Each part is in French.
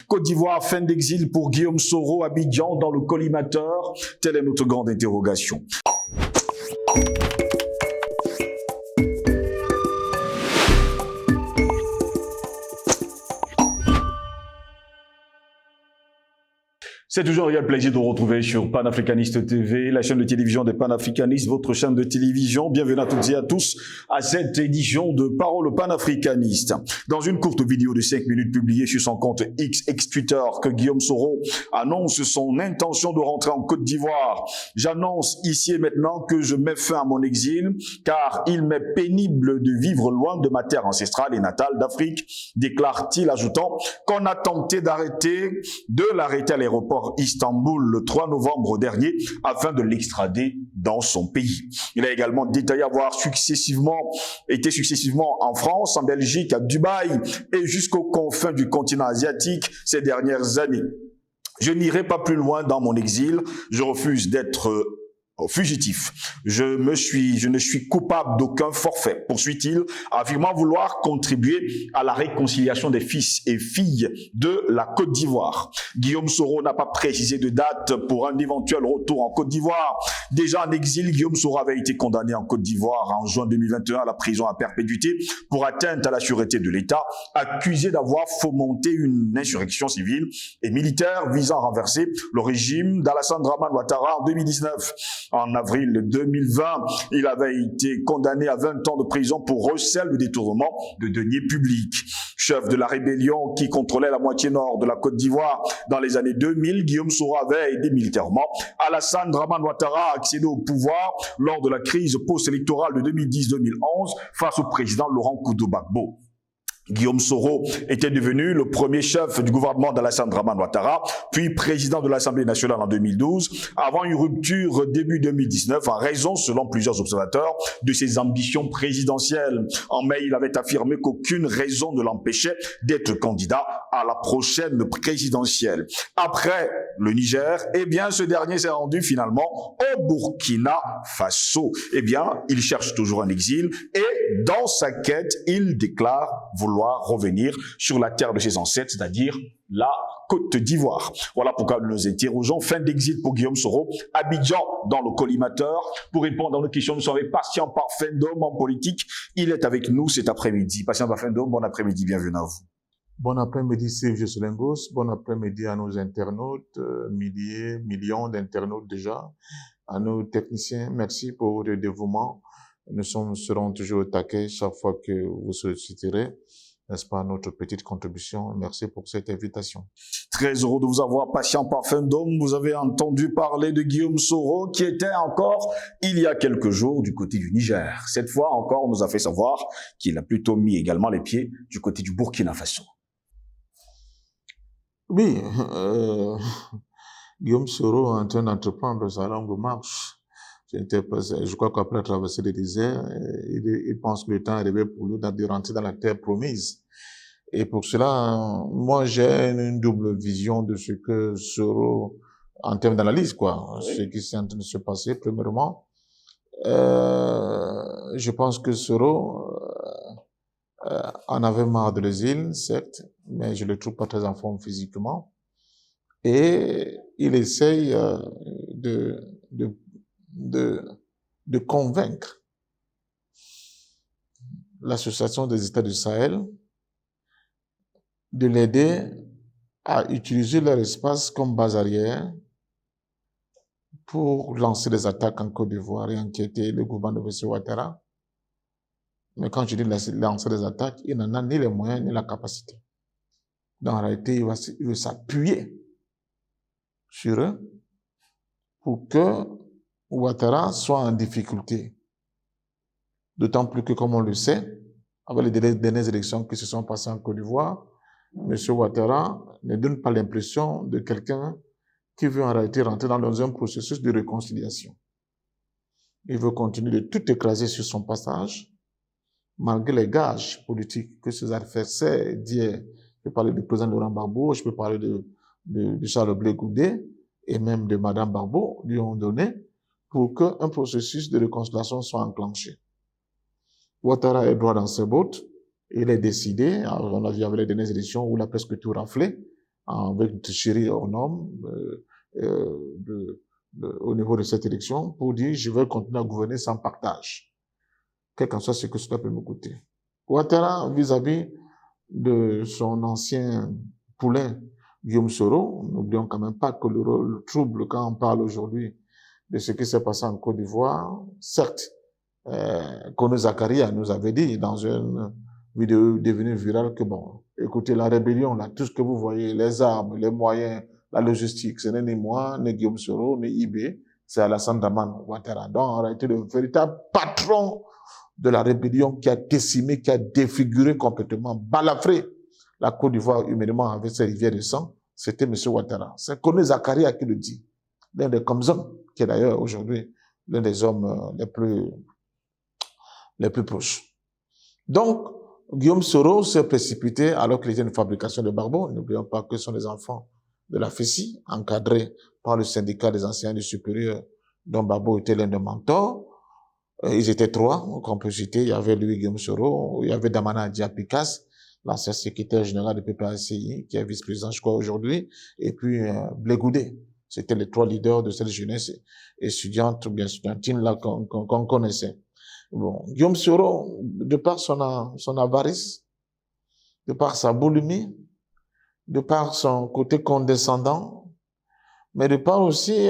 Côte d'Ivoire, fin d'exil pour Guillaume Soro, Abidjan dans le collimateur. Telle est notre grande interrogation. C'est toujours un réel plaisir de vous retrouver sur Panafricaniste TV, la chaîne de télévision des panafricanistes, votre chaîne de télévision. Bienvenue à toutes et à tous à cette édition de Parole panafricaniste. Dans une courte vidéo de 5 minutes publiée sur son compte X, ex-Twitter, que Guillaume Soro annonce son intention de rentrer en Côte d'Ivoire. J'annonce ici et maintenant que je mets fin à mon exil, car il m'est pénible de vivre loin de ma terre ancestrale et natale d'Afrique, déclare-t-il, ajoutant qu'on a tenté de l'arrêter à l'aéroport Istanbul le 3 novembre dernier afin de l'extrader dans son pays. Il a également détaillé avoir été successivement en France, en Belgique, à Dubaï et jusqu'aux confins du continent asiatique ces dernières années. Je n'irai pas plus loin dans mon exil. Je refuse d'être fugitif. Je ne suis coupable d'aucun forfait, poursuit-il, affirmant vouloir contribuer à la réconciliation des fils et filles de la Côte d'Ivoire. Guillaume Soro n'a pas précisé de date pour un éventuel retour en Côte d'Ivoire. Déjà en exil, Guillaume Soro avait été condamné en Côte d'Ivoire en juin 2021 à la prison à perpétuité pour atteinte à la sûreté de l'État, accusé d'avoir fomenté une insurrection civile et militaire visant à renverser le régime d'Alassane Dramane Ouattara en 2019. En avril 2020, il avait été condamné à 20 ans de prison pour recel de détournement de deniers publics. Chef de la rébellion qui contrôlait la moitié nord de la Côte d'Ivoire dans les années 2000, Guillaume Soro avait aidé militairement Alassane Dramane Ouattara à accéder au pouvoir lors de la crise post-électorale de 2010-2011 face au président Laurent Gbagbo. Guillaume Soro était devenu le premier chef du gouvernement d'Alassane Dramane Ouattara, puis président de l'Assemblée nationale en 2012, avant une rupture début 2019 en raison, selon plusieurs observateurs, de ses ambitions présidentielles. En mai, il avait affirmé qu'aucune raison ne l'empêchait d'être candidat à la prochaine présidentielle. Après le Niger, eh bien, ce dernier s'est rendu finalement au Burkina Faso. Eh bien, il cherche toujours un exil et dans sa quête, il déclare vouloir revenir sur la terre de ses ancêtres, c'est-à-dire la Côte d'Ivoire. Voilà pourquoi nous nous interrogeons. Fin d'exil pour Guillaume Soro, Abidjan dans le collimateur. Pour répondre à nos questions, nous sommes avec Patient Parfendom en politique. Il est avec nous cet après-midi. Patient Parfendom, bon après-midi, bienvenue à vous. Bon après-midi, Sylvie Solengos. Bon après-midi à nos internautes, millions d'internautes déjà, à nos techniciens. Merci pour votre dévouement. Nous serons toujours au taquet chaque fois que vous solliciterez, n'est-ce pas, notre petite contribution. Merci pour cette invitation. Très heureux de vous avoir, Patient Parfendom. Vous avez entendu parler de Guillaume Soro qui était encore, il y a quelques jours, du côté du Niger. Cette fois encore, on nous a fait savoir qu'il a plutôt mis également les pieds du côté du Burkina Faso. Oui, Guillaume Soro est en train d'entreprendre sa longue marche. Je crois qu'après traverser le désert, il pense que le temps est arrivé pour lui de rentrer dans la terre promise. Et pour cela, moi, j'ai une double vision de ce que Soro, en termes d'analyse, quoi, ce qui est en train de se passer. Premièrement, je pense que Soro en avait marre de l'exil, certes, mais je le trouve pas très en forme physiquement. Et il essaye de convaincre l'Association des États du Sahel de l'aider à utiliser leur espace comme base arrière pour lancer des attaques en Côte d'Ivoire et inquiéter le gouvernement de M. Ouattara. Mais quand je dis lancer des attaques, il n'en a ni les moyens ni la capacité. Donc, en réalité, il va s'appuyer sur eux pour que Ouattara soit en difficulté. D'autant plus que, comme on le sait, avec les dernières élections qui se sont passées en Côte d'Ivoire, M. Ouattara ne donne pas l'impression de quelqu'un qui veut en réalité rentrer dans un processus de réconciliation. Il veut continuer de tout écraser sur son passage, malgré les gages politiques que ses adversaires disent. Je peux parler du président Laurent Gbagbo, je peux parler de Charles Blé Goudé et même de Madame Gbagbo lui ont donné pour qu'un processus de réconciliation soit enclenché. Ouattara est droit dans ses bottes. Il est décidé, on a vu avec les dernières élections où il a presque tout raflé, avec une tricherie aux normes au niveau de cette élection pour dire je vais continuer à gouverner sans partage, quel qu'en soit ce que cela peut me coûter. Ouattara, vis-à-vis de son ancien poulain, Guillaume Soro, n'oublions quand même pas que le rôle trouble quand on parle aujourd'hui de ce qui s'est passé en Côte d'Ivoire. Certes, Kono Zakaria nous avait dit dans une vidéo devenue virale que bon, écoutez, la rébellion, là, tout ce que vous voyez, les armes, les moyens, la logistique, ce n'est ni moi, ni Guillaume Soro, ni IB, c'est Alassane Dramane Ouattara. Donc, en réalité, le véritable patron de la rébellion qui a décimé, qui a défiguré complètement, balafré la Côte d'Ivoire humainement avec ses rivières de sang, c'était M. Ouattara. C'est Koné Zakaria qui le dit. L'un des Comzom, qui est d'ailleurs aujourd'hui l'un des hommes les plus proches. Donc, Guillaume Soro s'est précipité alors qu'il était une fabrication de barbeaux. N'oublions pas que ce sont des enfants de la FESI, encadrés par le syndicat des enseignants du supérieur, dont Babo était l'un des mentors. Ils étaient trois, qu'on peut citer. Il y avait lui, Guillaume Soro, il y avait Damana Diapikas, l'ancien secrétaire général du PPACI, qui est vice-président, je crois, aujourd'hui, et puis Blé Goudé. C'était les trois leaders de cette jeunesse étudiante ou bien studentine là qu'on connaissait. Bon, Guillaume Soro, de par son avarice, de par sa boulimie, de par son côté condescendant, mais de par aussi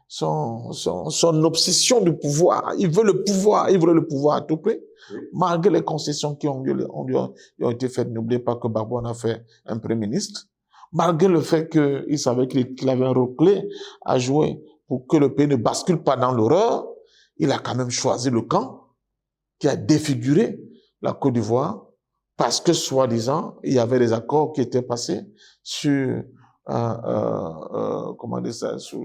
son obsession du pouvoir. Il veut le pouvoir, il voulait le pouvoir à tout prix, malgré les concessions qui ont été faites. N'oubliez pas que Gbagbo en a fait un premier ministre, malgré le fait qu'il savait qu'il avait un rôle clé à jouer pour que le pays ne bascule pas dans l'horreur. Il a quand même choisi le camp qui a défiguré la Côte d'Ivoire parce que, soi-disant, il y avait des accords qui étaient passés sur, comment dire ça, sur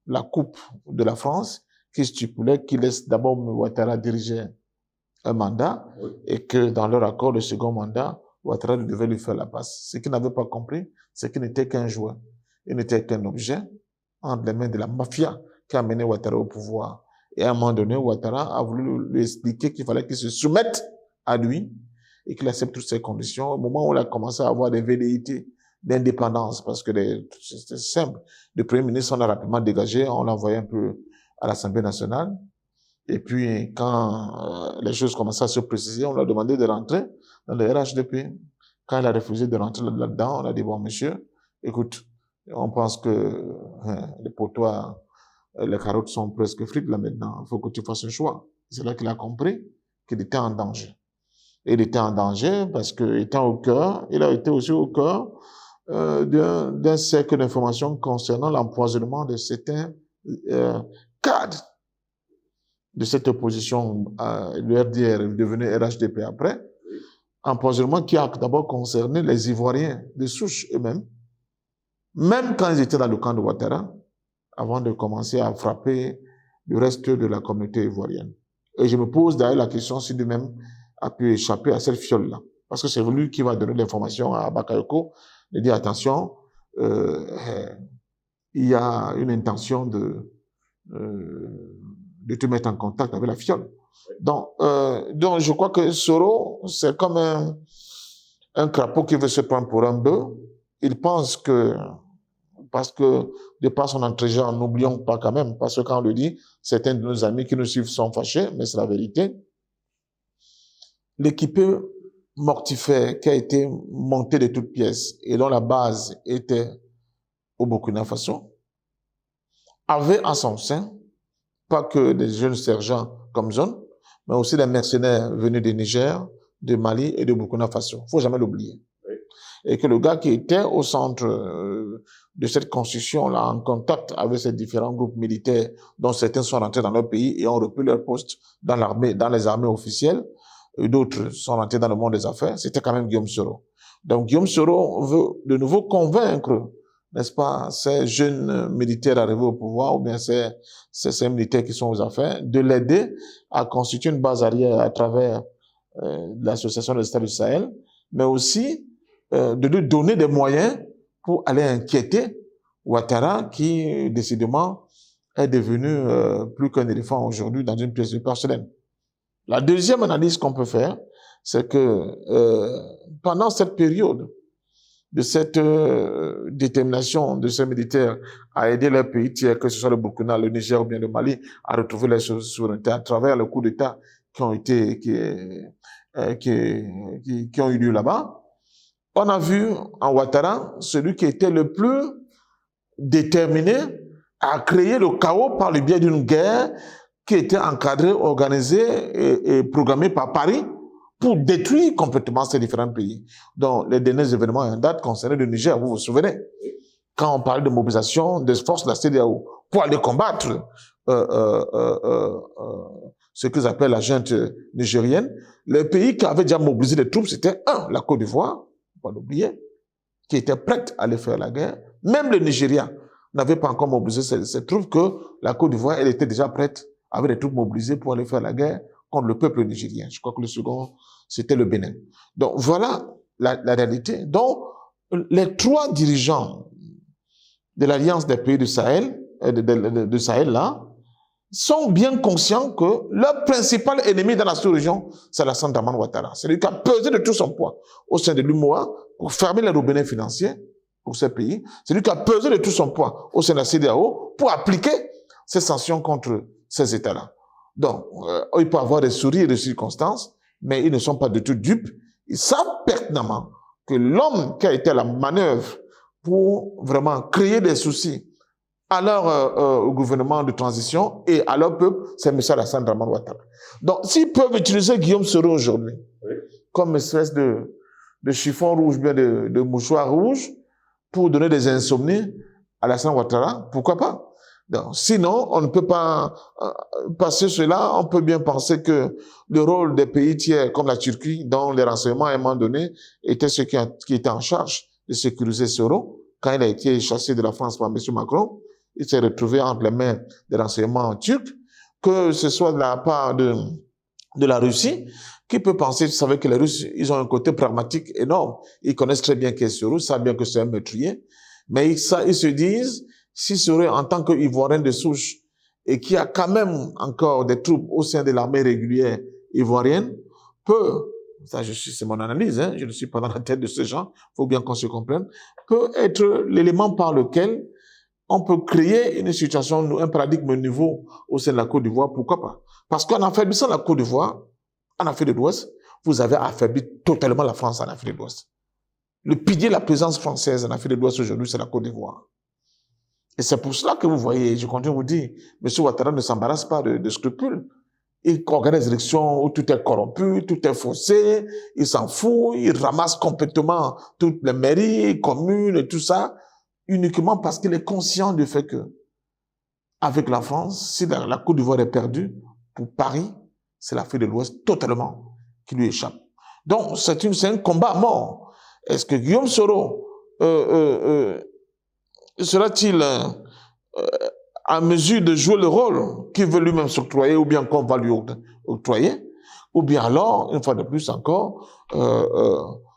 la coupe de la France qui stipulait qu'il laisse d'abord Ouattara diriger un mandat et que dans leur accord de second mandat, Ouattara devait lui faire la passe. Ce qu'il n'avait pas compris, c'est qu'il n'était qu'un joueur. Il n'était qu'un objet entre les mains de la mafia qui a mené Ouattara au pouvoir. Et à un moment donné, Ouattara a voulu lui expliquer qu'il fallait qu'il se soumette à lui et qu'il accepte toutes ces conditions. Au moment où il a commencé à avoir des velléités d'indépendance, parce que c'était simple. Le Premier ministre, on l'a rapidement dégagé, on l'a envoyé un peu à l'Assemblée nationale. Et puis, quand les choses commençaient à se préciser, on lui a demandé de rentrer dans le RHDP. Quand il a refusé de rentrer là-dedans, on a dit, bon, monsieur, écoute, on pense que les potois, les carottes sont presque frites là maintenant. Il faut que tu fasses un choix. C'est là qu'il a compris qu'il était en danger. Et il était en danger parce que, étant au cœur, il a été aussi au cœur d'un cercle d'informations concernant l'empoisonnement de certains cadres de cette opposition. Le RDR est devenu RHDP après. Empoisonnement qui a d'abord concerné les Ivoiriens de souche eux-mêmes, même quand ils étaient dans le camp de Ouattara, avant de commencer à frapper le reste de la communauté ivoirienne. Et je me pose d'ailleurs la question si lui-même a pu échapper à cette fiole-là. Parce que c'est lui qui va donner l'information à Bakayoko, de dire attention, il y a une intention de te mettre en contact avec la fiole. Donc je crois que Soro, c'est comme un crapaud qui veut se prendre pour un bœuf. Il pense que, parce que de par son entregent, n'oublions pas quand même, parce que quand on le dit, certains de nos amis qui nous suivent sont fâchés, mais c'est la vérité. L'équipé mortifère qui a été monté de toutes pièces et dont la base était au Burkina Faso, avait en son sein pas que des jeunes sergents comme Zone, mais aussi des mercenaires venus du Niger, de Mali et de Burkina Faso. Il ne faut jamais l'oublier. Oui. Et que le gars qui était au centre de cette construction-là, en contact avec ces différents groupes militaires, dont certains sont rentrés dans leur pays et ont repris leur poste dans l'armée, dans les armées officielles, et d'autres sont rentrés dans le monde des affaires, c'était quand même Guillaume Soro. Donc Guillaume Soro veut de nouveau convaincre, n'est-ce pas, ces jeunes militaires arrivés au pouvoir, ou bien ces militaires qui sont aux affaires, de l'aider à constituer une base arrière à travers l'association des États du Sahel, mais aussi de lui donner des moyens pour aller inquiéter Ouattara, qui décidément est devenu plus qu'un éléphant aujourd'hui dans une pièce de porcelaine. La deuxième analyse qu'on peut faire, c'est que pendant cette période de cette détermination de ces militaires à aider leur pays tiers, que ce soit le Burkina, le Niger ou bien le Mali, à retrouver leur souveraineté à travers le coups d'État qui ont été, qui ont eu lieu là-bas, on a vu en Ouattara celui qui était le plus déterminé à créer le chaos par le biais d'une guerre qui était encadrée, organisée et programmée par Paris pour détruire complètement ces différents pays. Donc, les derniers événements en date concernaient le Niger, vous vous souvenez, quand on parle de mobilisation des forces de la CEDEAO pour aller combattre ce qu'ils appellent la junte nigérienne, le pays qui avait déjà mobilisé des troupes, c'était la Côte d'Ivoire, faut pas l'oublier, qui était prête à aller faire la guerre. Même le Nigeria n'avait pas encore mobilisé ses troupes, que la Côte d'Ivoire, elle était déjà prête, avec des troupes mobilisées pour aller faire la guerre contre le peuple nigérien. Je crois que le second, c'était le Bénin. Donc, voilà la réalité. Donc, les trois dirigeants de l'Alliance des pays du Sahel, de Sahel là, sont bien conscients que leur principal ennemi dans la sous-région, c'est Alassane Dramane Ouattara. C'est lui qui a pesé de tout son poids au sein de l'UMOA pour fermer les robinets financiers pour ces pays. C'est lui qui a pesé de tout son poids au sein de la CEDEAO pour appliquer ces sanctions contre ces États-là. Donc, il peut y avoir des sourires de circonstances, mais ils ne sont pas du tout dupes. Ils savent pertinemment que l'homme qui a été à la manœuvre pour vraiment créer des soucis à leur gouvernement de transition et à leur peuple, c'est M. Alassane Dramane Ouattara. Donc, s'ils peuvent utiliser Guillaume Soro aujourd'hui comme une espèce de chiffon rouge, bien de mouchoir rouge, pour donner des insomnies à Alassane Ouattara, pourquoi pas? Donc, sinon, on ne peut pas passer cela. On peut bien penser que le rôle des pays tiers comme la Turquie, dont les renseignements à un moment donné étaient ceux qui étaient en charge de sécuriser Soro, quand il a été chassé de la France par M. Macron, il s'est retrouvé entre les mains des renseignements turcs, que ce soit de la part de la Russie, qui peut penser, vous savez que les Russes, ils ont un côté pragmatique énorme. Ils connaissent très bien qui est Soro, ils savent bien que c'est un meurtrier, mais ils se disent, si Soro, en tant qu'Ivoirien de souche, et qui a quand même encore des troupes au sein de l'armée régulière ivoirienne, peut, ça c'est mon analyse, hein, je ne suis pas dans la tête de ces gens, faut bien qu'on se comprenne, peut être l'élément par lequel on peut créer une situation, un paradigme nouveau au sein de la Côte d'Ivoire, pourquoi pas? Parce qu'en affaiblissant la Côte d'Ivoire, en Afrique de l'Ouest, vous avez affaibli totalement la France en Afrique de l'Ouest. Le pilier de la présence française en Afrique de l'Ouest aujourd'hui, c'est la Côte d'Ivoire. Et c'est pour cela que vous voyez, je continue à vous dire, M. Ouattara ne s'embarrasse pas de scrupules. Il organise des élections où tout est corrompu, tout est faussé, il s'en fout, il ramasse complètement toutes les mairies, communes et tout ça, uniquement parce qu'il est conscient du fait que, avec la France, si la Côte d'Ivoire est perdue, pour Paris, c'est l'Afrique de l'Ouest totalement qui lui échappe. Donc, c'est un combat à mort. Est-ce que Guillaume Soro sera-t-il en mesure de jouer le rôle qu'il veut lui-même s'octroyer ou bien qu'on va lui octroyer? Ou bien alors, une fois de plus encore,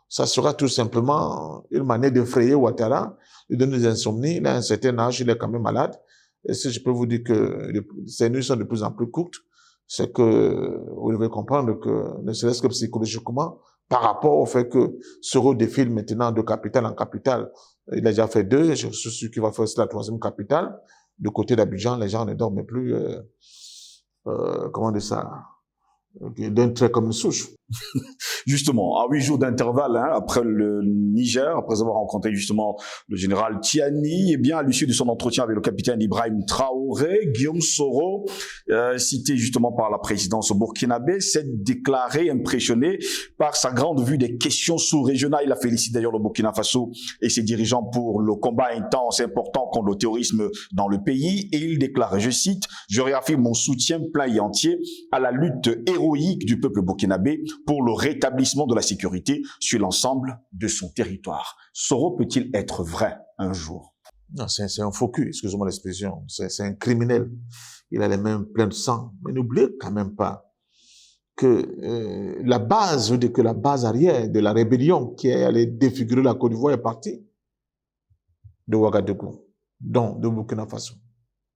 ça sera tout simplement une manière d'effrayer Ouattara, de donner des insomnies. Il a un certain âge, il est quand même malade. Et si je peux vous dire que ces nuits sont de plus en plus courtes, c'est que vous devez comprendre que, ne serait-ce que psychologiquement, par rapport au fait que Soro défile maintenant de capitale en capitale, il a déjà fait 2, je suis sûr qu'il va faire aussi la 3e capitale. Du côté d'Abidjan, les gens ne dorment plus, comment dire ça, d'un trait comme une souche. Justement, à 8 jours d'intervalle, hein, après le Niger, après avoir rencontré justement le général Tiani, et bien à l'issue de son entretien avec le capitaine Ibrahim Traoré, Guillaume Soro, cité justement par la présidence burkinabé, s'est déclaré impressionné par sa grande vue des questions sous-régionales. Il a félicité d'ailleurs le Burkina Faso et ses dirigeants pour le combat intense et important contre le terrorisme dans le pays, et il déclare, je cite, « Je réaffirme mon soutien plein et entier à la lutte héroïque du peuple burkinabé pour le rétablissement de la sécurité sur l'ensemble de son territoire. » Soro peut-il être vrai un jour? Non, c'est un faux cul, excusez-moi l'expression. C'est un criminel. Il a les mains pleines de sang. Mais n'oubliez quand même pas que la base, je veux dire que la base arrière de la rébellion qui est allée défigurer la Côte d'Ivoire est partie de Ouagadougou, donc de Burkina Faso.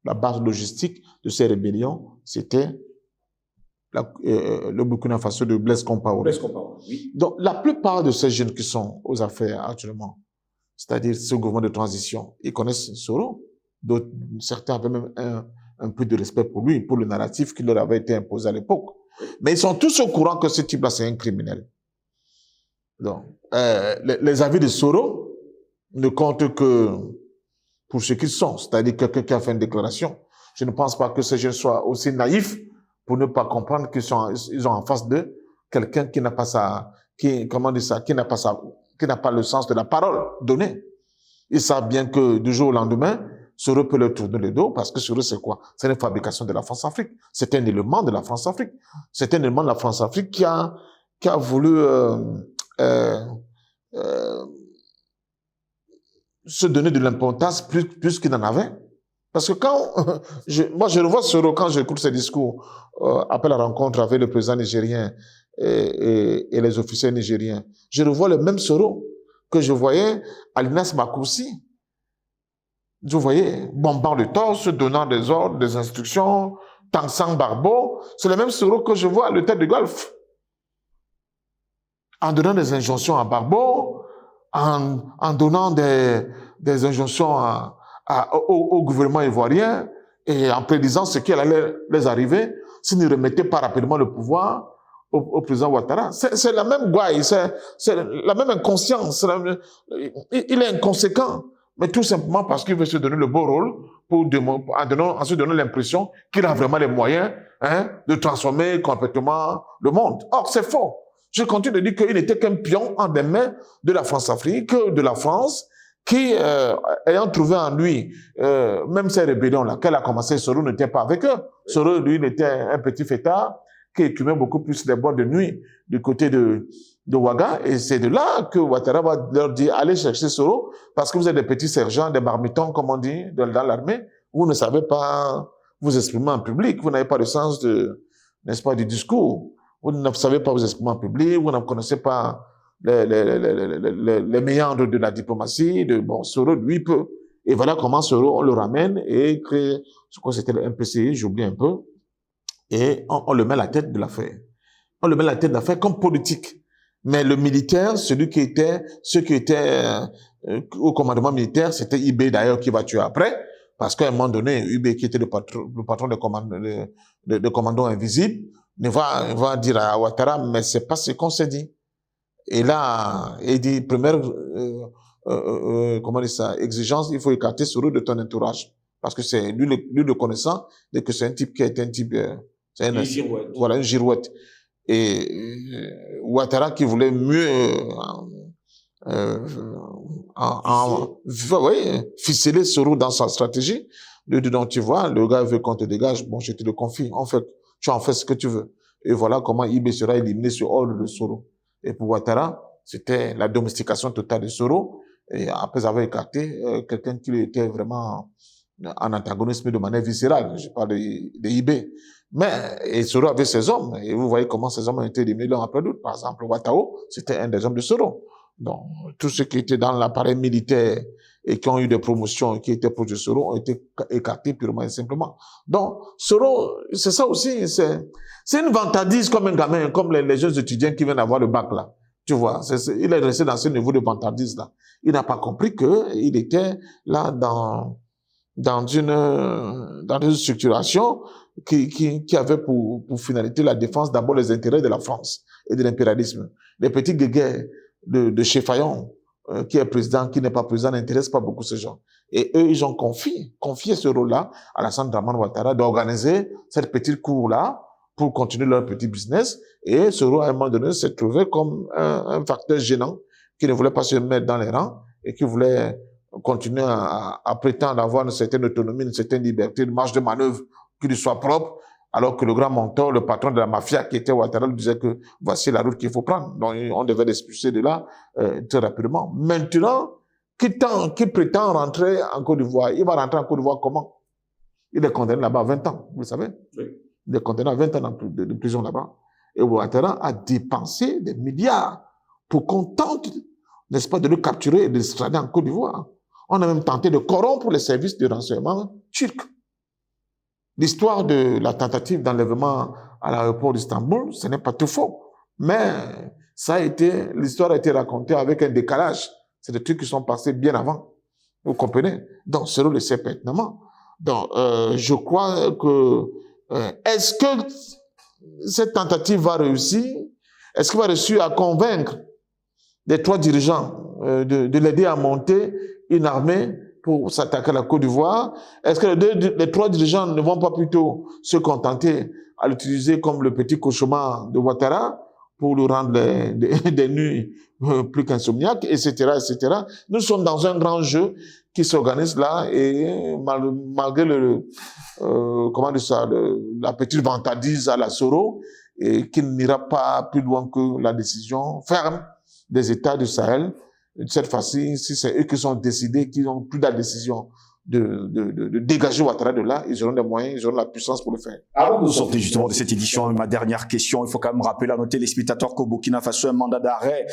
La base logistique de ces rébellions, c'était le Burkina Faso de Blaise Compaoré. Oui. Donc, la plupart de ces jeunes qui sont aux affaires actuellement, c'est-à-dire ce gouvernement de transition, ils connaissent Soro. Certains avaient même un peu de respect pour lui, pour le narratif qui leur avait été imposé à l'époque. Mais ils sont tous au courant que ce type-là, c'est un criminel. Donc, les avis de Soro ne comptent que pour ce qu'ils sont, c'est-à-dire quelqu'un qui a fait une déclaration. Je ne pense pas que ces jeunes soient aussi naïfs pour ne pas comprendre qu'ils ont en face d'eux quelqu'un qui n'a pas qui n'a pas le sens de la parole donnée. Ils savent bien que du jour au lendemain, Soro peut leur tourner le dos parce que Soro, c'est quoi? C'est une fabrication de la France-Afrique. C'est un élément de la France-Afrique. C'est un élément de la France-Afrique qui a voulu se donner de l'importance plus qu'il n'en avait. Parce que moi je revois Soro quand j'écoute ses discours après la rencontre avec le président nigérien et les officiers nigériens, je revois le même Soro que je voyais à l'Inas Makoussi. Je voyais bombant le torse, donnant des ordres, des instructions, Tansan Barbeau. C'est le même Soro que je vois à l'hôtel de Golfe. En donnant des injonctions à Barbeau, en donnant des injonctions au gouvernement ivoirien et en prédisant ce qui allait les arriver s'ils ne remettaient pas rapidement le pouvoir au président Ouattara. C'est la même gouaille, c'est la même inconscience. Il est inconséquent, mais tout simplement parce qu'il veut se donner le beau rôle en se donnant l'impression qu'il a vraiment les moyens de transformer complètement le monde. Or, c'est faux. Je continue de dire qu'il n'était qu'un pion en des mains de la France-Afrique, de la France, qui, ayant trouvé en lui, même ces rébellions-là, qu'elle a commencé, Soro n'était pas avec eux. Soro, lui, il était un petit fêtard qui écumait beaucoup plus les boîtes de nuit du côté de Ouaga. Et c'est de là que Ouattara va leur dire, allez chercher Soro, parce que vous êtes des petits sergents, des marmitons, comme on dit, dans l'armée. Vous ne savez pas vous exprimer en public. Vous n'avez pas le sens n'est-ce pas, du discours. Vous ne savez pas vous exprimer en public. Vous ne connaissez pas les méandres de la diplomatie. Soro, lui, peut. Et voilà comment Soro, on le ramène et crée, je crois que c'était le MPCI, j'oublie un peu. Et on le met à la tête de l'affaire. On le met à la tête de l'affaire comme politique. Mais le militaire, ceux qui étaient au commandement militaire, c'était Ibé d'ailleurs qui va tuer après. Parce qu'à un moment donné, Ibé, qui était le patron de commandant invisible, va dire à Ouattara, mais c'est pas ce qu'on s'est dit. Et là, il dit, première, exigence, il faut écarter Soro de ton entourage. Parce que c'est lui le connaissant, dès que c'est un type qui est un type, une girouette. Voilà, une girouette. Et Ouattara qui voulait mieux ficeler Soro dans sa stratégie, donc tu vois, le gars veut qu'on te dégage, bon, je te le confie, tu en fais ce que tu veux. Et voilà comment Ibé sera éliminé sur ordre de Soro. Et pour Ouattara, c'était la domestication totale de Soro, et après avoir écarté quelqu'un qui était vraiment en antagonisme de manière viscérale. Je parle de Ibé. Et Soro avait ses hommes, et vous voyez comment ces hommes ont été éliminés l'un après l'autre. Par exemple, Ouattao, c'était un des hommes de Soro. Donc, tous ceux qui étaient dans l'appareil militaire et qui ont eu des promotions et qui étaient proches de Soro ont été écartés purement et simplement. Donc, Soro, c'est ça aussi, c'est une vantardise comme un gamin, comme les jeunes étudiants qui viennent avoir le bac là. Tu vois, il est resté dans ce niveau de vantardise là. Il n'a pas compris qu'il était là dans une structuration qui avait pour finalité la défense d'abord les intérêts de la France et de l'impérialisme. Les petits guéguerres de Chefayon, qui est président, qui n'est pas président, n'intéressent pas beaucoup ces gens. Et eux, ils ont confié ce rôle-là à Alassane Dramane Ouattara d'organiser cette petite cour-là pour continuer leur petit business. Et ce rôle, à un moment donné, s'est trouvé comme un facteur gênant qui ne voulait pas se mettre dans les rangs et qui voulait continuer à prétendre avoir une certaine autonomie, une certaine liberté, une marge de manœuvre qui lui soit propre, alors que le grand mentor, le patron de la mafia qui était Ouattara, lui disait que voici la route qu'il faut prendre. Donc, on devait l'expulser de là très rapidement. Maintenant, qui prétend rentrer en Côte d'Ivoire, il va rentrer en Côte d'Ivoire comment? Il est condamné là-bas à 20 ans, vous le savez. Oui. Il est condamné à 20 ans de prison là-bas. Et Ouattara a dépensé des milliards pour qu'on tente, n'est-ce pas, de le capturer et de l'extrader en Côte d'Ivoire. On a même tenté de corrompre les services de renseignement turcs. l'histoire de la tentative d'enlèvement à l'aéroport d'Istanbul, ce n'est pas tout faux. Mais l'histoire a été racontée avec un décalage. C'est des trucs qui sont passés bien avant. Vous comprenez? Donc, Soro le sait pertinemment. Donc, je crois que, est-ce que cette tentative va réussir? Est-ce qu'il va réussir à convaincre les 3 dirigeants de l'aider à monter une armée pour s'attaquer à la Côte d'Ivoire? Est-ce que les 3 dirigeants ne vont pas plutôt se contenter à l'utiliser comme le petit cauchemar de Ouattara pour lui rendre des nuits plus qu'insomniaques, etc., etc. Nous sommes dans un grand jeu qui s'organise là et malgré comment dire ça, la petite vantardise à la Soro, et qui n'ira pas plus loin que la décision ferme des États du Sahel. Cette fois-ci, si c'est eux qui sont décidés, qui ont pris la décision de dégager Ouattara de là, ils auront les moyens, ils auront la puissance pour le faire. Avant de sortir justement de cette édition, ma dernière question, il faut quand même rappeler à nos téléspectateurs qu'au Burkina Faso, un mandat d'arrêt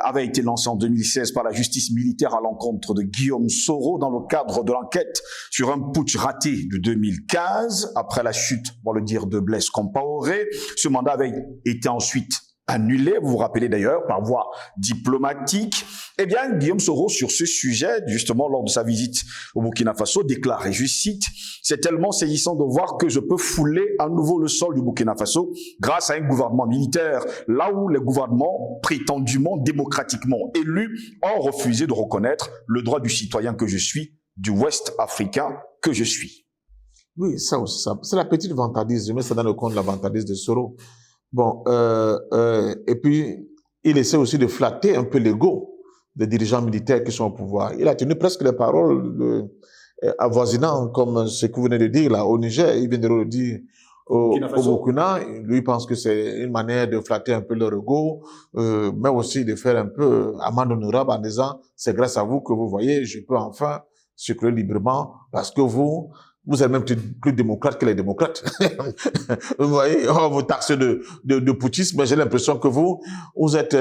avait été lancé en 2016 par la justice militaire à l'encontre de Guillaume Soro dans le cadre de l'enquête sur un putsch raté de 2015, après la chute, pour le dire, de Blaise Compaoré. Ce mandat avait été ensuite annulé, vous vous rappelez d'ailleurs, par voie diplomatique. Eh bien, Guillaume Soro, sur ce sujet, justement, lors de sa visite au Burkina Faso, déclarait, je cite, « C'est tellement saisissant de voir que je peux fouler à nouveau le sol du Burkina Faso grâce à un gouvernement militaire, là où les gouvernements prétendument démocratiquement élus ont refusé de reconnaître le droit du citoyen que je suis, du Ouest africain que je suis. » Oui, ça aussi, c'est la petite vantardise. Je mets ça dans le compte de la vantardise de Soro. Bon, et puis, il essaie aussi de flatter un peu l'ego des dirigeants militaires qui sont au pouvoir. Il a tenu presque les paroles avoisinant, comme ce que vous venez de dire là, au Niger. Il vient de le dire au Burkina. Lui pense que c'est une manière de flatter un peu leur ego, mais aussi de faire un peu amende honorable en disant, c'est grâce à vous que vous voyez, je peux enfin circuler librement parce que vous êtes même plus démocrate que les démocrates. Vous voyez, on vous taxe de putschisme, mais j'ai l'impression que vous êtes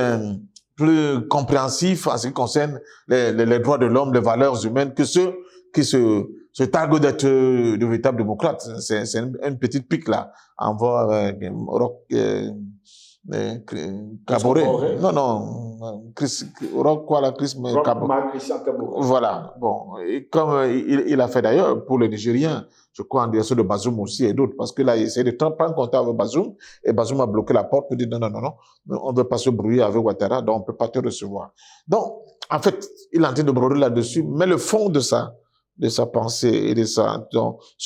plus compréhensif en ce qui concerne les droits de l'homme, les valeurs humaines, que ceux qui se targuent d'être de véritables démocrates. C'est une petite pique là, envers Caboret. Non, Chris voilà. Bon, et comme il a fait d'ailleurs pour les Nigériens, je crois en direction de Bazoum aussi et d'autres, parce que là, il essaie de prendre contact avec Bazoum, et Bazoum a bloqué la porte pour dire non, on ne veut pas se brouiller avec Ouattara, donc on ne peut pas te recevoir. Donc, en fait, il est en train de broder là-dessus, mais le fond de sa pensée et de son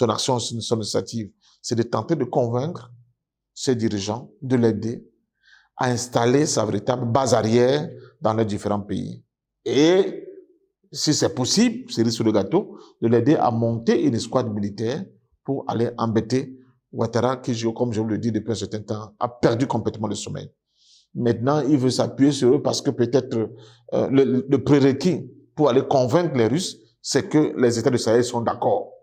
action, son initiative, c'est de tenter de convaincre ses dirigeants, de l'aider à installer sa véritable base arrière dans les différents pays. Et si c'est possible, c'est sur le gâteau, de l'aider à monter une escouade militaire pour aller embêter Ouattara, qui, comme je vous le dis depuis un certain temps, a perdu complètement le sommeil. Maintenant, il veut s'appuyer sur eux parce que peut-être le prérequis pour aller convaincre les Russes, c'est que les États du Sahel sont d'accord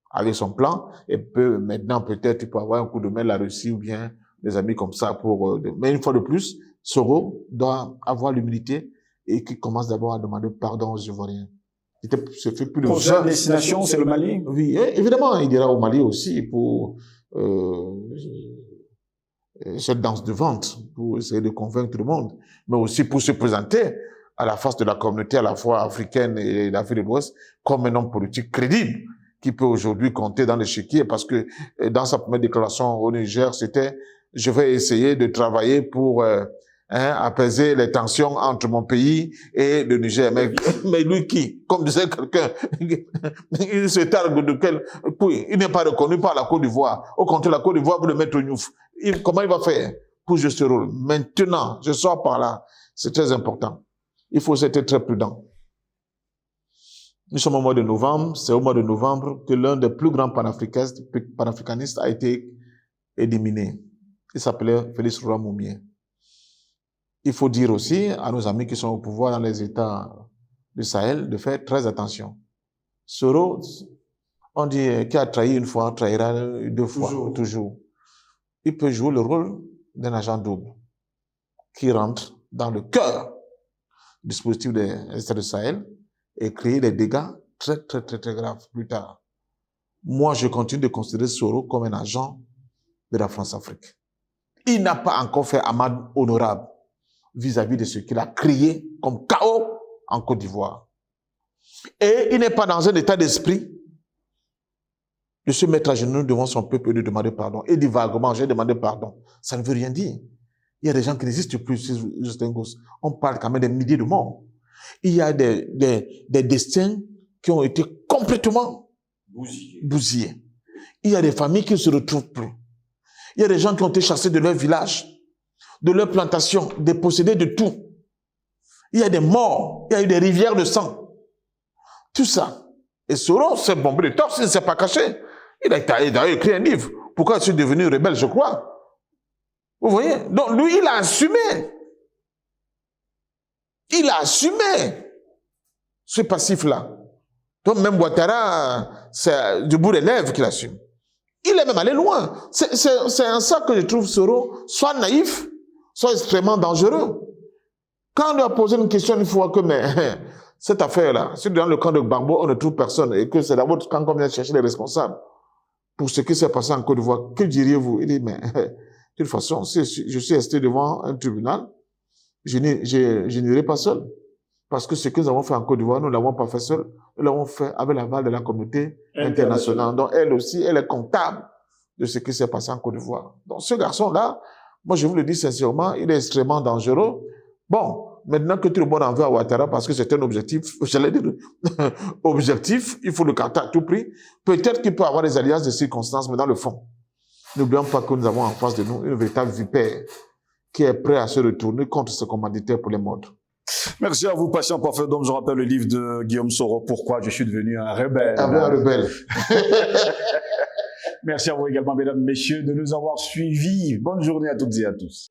avec son plan et maintenant peut-être il peut avoir un coup de main la Russie ou bien des amis comme ça mais une fois de plus, Soro doit avoir l'humilité et qui commence d'abord à demander pardon aux Ivoiriens. Ça fait plus de prochaine destination, c'est le Mali? Oui, évidemment, il ira au Mali aussi pour cette danse de vente, pour essayer de convaincre tout le monde, mais aussi pour se présenter à la face de la communauté à la fois africaine et d'Afrique de l'Ouest comme un homme politique crédible qui peut aujourd'hui compter dans l'échiquier parce que dans sa première déclaration au Niger, c'était « Je vais essayer de travailler pour apaiser les tensions entre mon pays et le Niger. » Mais lui qui, comme disait quelqu'un, il se targue de il n'est pas reconnu par la Côte d'Ivoire. Au contraire, la Côte d'Ivoire veut le mettre au Niouf. Comment il va faire pour jouer ce rôle? Maintenant, je sors par là. C'est très important. Il faut être très prudent. Nous sommes au mois de novembre. C'est au mois de novembre que l'un des plus grands panafricanistes a été éliminé. Il s'appelait Félix Rouamoumié. Il faut dire aussi à nos amis qui sont au pouvoir dans les États du Sahel de faire très attention. Soro, on dit qui a trahi une fois, trahira deux fois, toujours. Il peut jouer le rôle d'un agent double qui rentre dans le cœur du dispositif des États du Sahel et créer des dégâts très, très, très, très graves plus tard. moi, je continue de considérer Soro comme un agent de la France-Afrique. Il n'a pas encore fait amende honorable vis-à-vis de ce qu'il a créé comme chaos en Côte d'Ivoire. Et il n'est pas dans un état d'esprit de se mettre à genoux devant son peuple et de demander pardon. Et dit vaguement, j'ai demandé pardon. Ça ne veut rien dire. Il y a des gens qui n'existent plus, Justin Gos. On parle quand même des milliers de morts. Il y a des destins qui ont été complètement bousillés. Il y a des familles qui ne se retrouvent plus. Il y a des gens qui ont été chassés de leur village, de leur plantation, dépossédés de tout. Il y a des morts, il y a eu des rivières de sang. Tout ça. Et Soro s'est bombé de torse, il ne s'est pas caché. Il a d'ailleurs écrit un livre. Pourquoi je suis devenu rebelle, je crois. Vous voyez? Donc lui, il a assumé. Il a assumé ce passif-là. Donc même Ouattara, c'est du bout des lèvres qu'il assume. Il est même allé loin. C'est en ça que je trouve Soro soit naïf, soit extrêmement dangereux. Quand on lui a posé une question une fois que, mais cette affaire-là, si dans le camp de Gbagbo, on ne trouve personne et que c'est d'abord quand on vient chercher les responsables pour ce qui s'est passé en Côte d'Ivoire, que diriez-vous? Il dit, mais de toute façon, si je suis resté devant un tribunal, je n'irai pas seul. Parce que ce que nous avons fait en Côte d'Ivoire, nous ne l'avons pas fait seul, nous l'avons fait avec l'aval de la communauté internationale. Donc elle aussi, elle est comptable de ce qui s'est passé en Côte d'Ivoire. Donc ce garçon-là, moi je vous le dis sincèrement, il est extrêmement dangereux. Bon, maintenant que tout le monde en veut à Ouattara parce que c'est un objectif, j'allais dire, objectif, il faut le carter à tout prix. Peut-être qu'il peut avoir des alliances de circonstances, mais dans le fond, n'oublions pas que nous avons en face de nous une véritable vipère qui est prêt à se retourner contre ce commanditaire pour les modes. Merci à vous, patient parfait d'homme. Je rappelle le livre de Guillaume Soro, Pourquoi je suis devenu un rebelle. Un rebelle. Merci à vous également, mesdames, messieurs, de nous avoir suivis. Bonne journée à toutes et à tous.